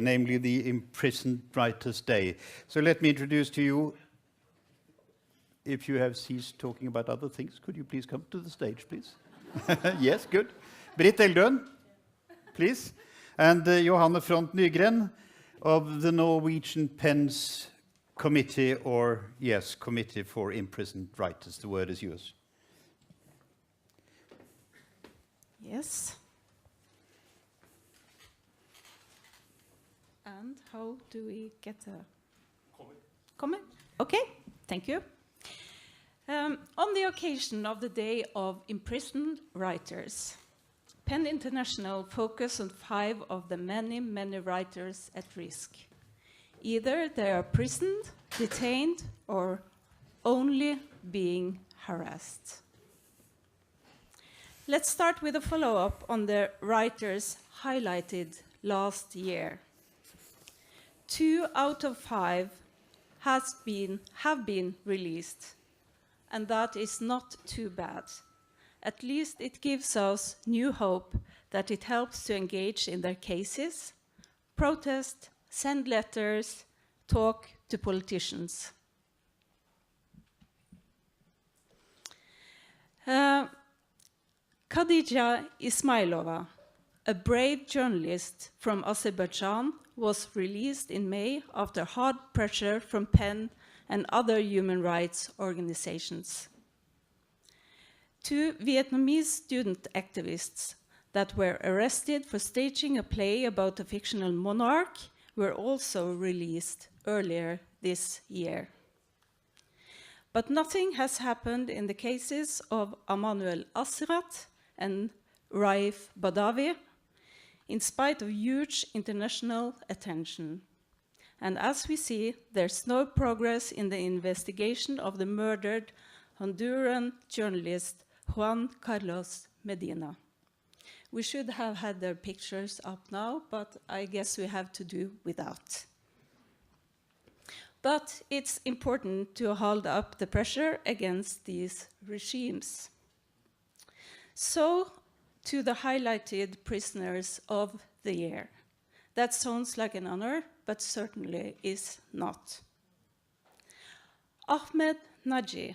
namely the Imprisoned Writers' Day. So let me introduce to you, if you have ceased talking about other things, could you please come to the stage, please? Yes, good. Brit Bildøen, please. And Johanne Fronth Nygren of the Norwegian PEN Committee, or, yes, Committee for Imprisoned Writers. The word is yours. Yes. And how do we get a comment? Okay, thank you. On the occasion of the Day of Imprisoned Writers, PEN International focus on 5 of the many writers at risk. Either they are imprisoned, detained, or only being harassed. Let's start with a follow-up on the writers highlighted last year. 2 out of 5 have been released, and that is not too bad. At least it gives us new hope that it helps to engage in their cases, protest, send letters, talk to politicians. Khadija Ismailova, a brave journalist from Azerbaijan, was released in May after hard pressure from PEN and other human rights organizations. 2 Vietnamese student activists that were arrested for staging a play about a fictional monarch were also released earlier this year. But nothing has happened in the cases of Amanuel Asrat and Raif Badawi, in spite of huge international attention. And as we see, there's no progress in the investigation of the murdered Honduran journalist Juan Carlos Medina. We should have had their pictures up now, but I guess we have to do without. But it's important to hold up the pressure against these regimes. So, to the highlighted prisoners of the year. That sounds like an honor, but certainly is not. Ahmed Naji,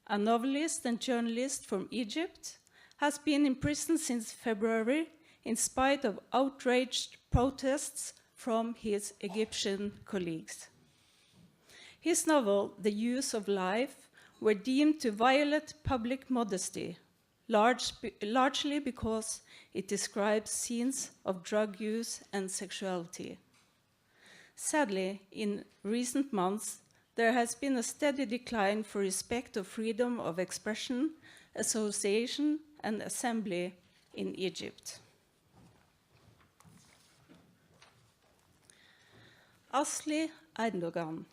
a novelist and journalist from Egypt, has been in prison since February in spite of outraged protests from his Egyptian colleagues. His novel, The Use of Life, were deemed to violate public modesty, largely because it describes scenes of drug use and sexuality. Sadly, in recent months, there has been a steady decline for respect of freedom of expression, association, and assembly in Egypt. Asli Erdogan,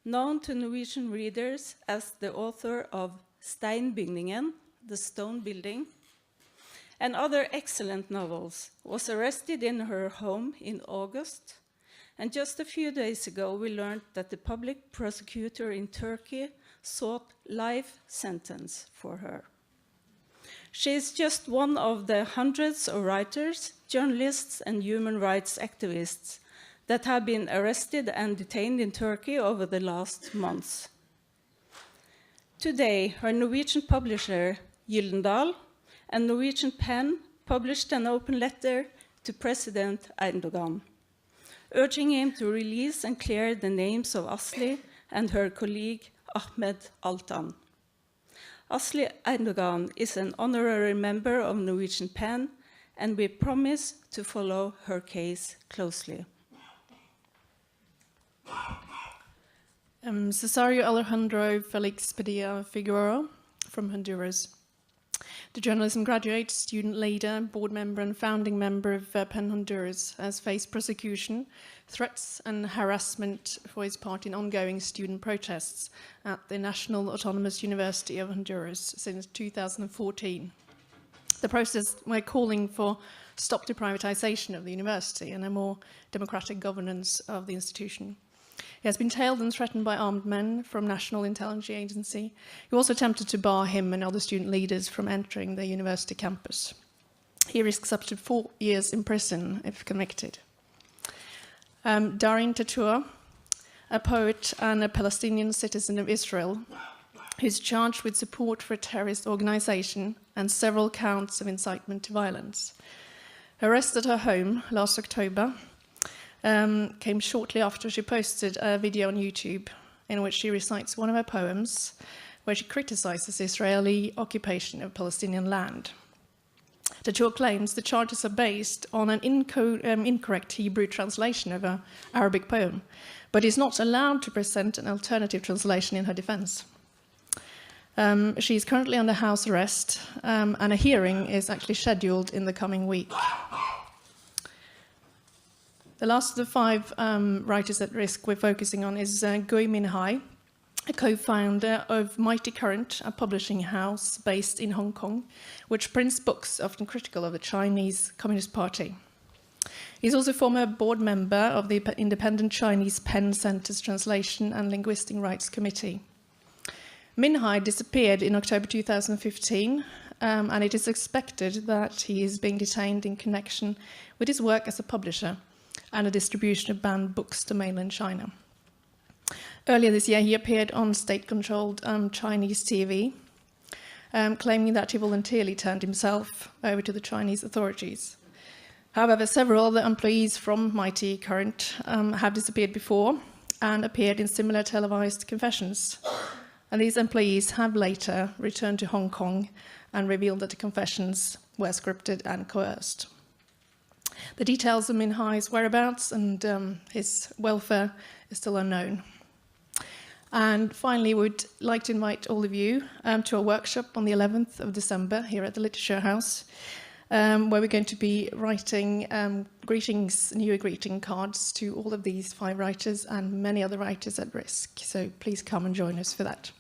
known to Norwegian readers as the author of Steinbygningen, The Stone Building, and other excellent novels, was arrested in her home in August, and just a few days ago we learned that the public prosecutor in Turkey sought life sentence for her. She is just one of the hundreds of writers, journalists, and human rights activists that have been arrested and detained in Turkey over the last months. Today, her Norwegian publisher, Gyldendal, and Norwegian PEN published an open letter to President Erdogan, urging him to release and clear the names of Asli and her colleague Ahmed Altan. Asli Erdogan is an honorary member of Norwegian PEN, and we promise to follow her case closely. Cesario Alejandro Felix Padilla Figueroa from Honduras. The journalism graduate, student leader, board member and founding member of PEN Honduras has faced prosecution, threats and harassment for his part in ongoing student protests at the National Autonomous University of Honduras since 2014. The protests were calling for stop to privatization of the university and a more democratic governance of the institution. He has been tailed and threatened by armed men from National Intelligence Agency, who also attempted to bar him and other student leaders from entering the university campus. He risks up to 4 years in prison if convicted. Darin Tatour, a poet and a Palestinian citizen of Israel, who's charged with support for a terrorist organization and several counts of incitement to violence. Her arrest at her home last October came shortly after she posted a video on YouTube in which she recites one of her poems where she criticizes Israeli occupation of Palestinian land. Tatour claims the charges are based on an incorrect Hebrew translation of an Arabic poem, but is not allowed to present an alternative translation in her defense. She is currently under house arrest, and a hearing is actually scheduled in the coming week. The last of the 5 writers at risk we're focusing on is Gui Minhai, a co-founder of Mighty Current, a publishing house based in Hong Kong, which prints books often critical of the Chinese Communist Party. He's also a former board member of the independent Chinese PEN Center's Translation and Linguistic Rights Committee. Minhai disappeared in October 2015, and it is expected that he is being detained in connection with his work as a publisher and a distribution of banned books to mainland China. Earlier this year, he appeared on state-controlled Chinese TV, claiming that he voluntarily turned himself over to the Chinese authorities. However, several other employees from Mighty Current have disappeared before and appeared in similar televised confessions. And these employees have later returned to Hong Kong and revealed that the confessions were scripted and coerced. The details of Minhai's whereabouts and his welfare is still unknown. And finally, we'd like to invite all of you to a workshop on the 11th of December here at the Literature House, where we're going to be writing new greeting cards to all of these 5 writers and many other writers at risk. So please come and join us for that.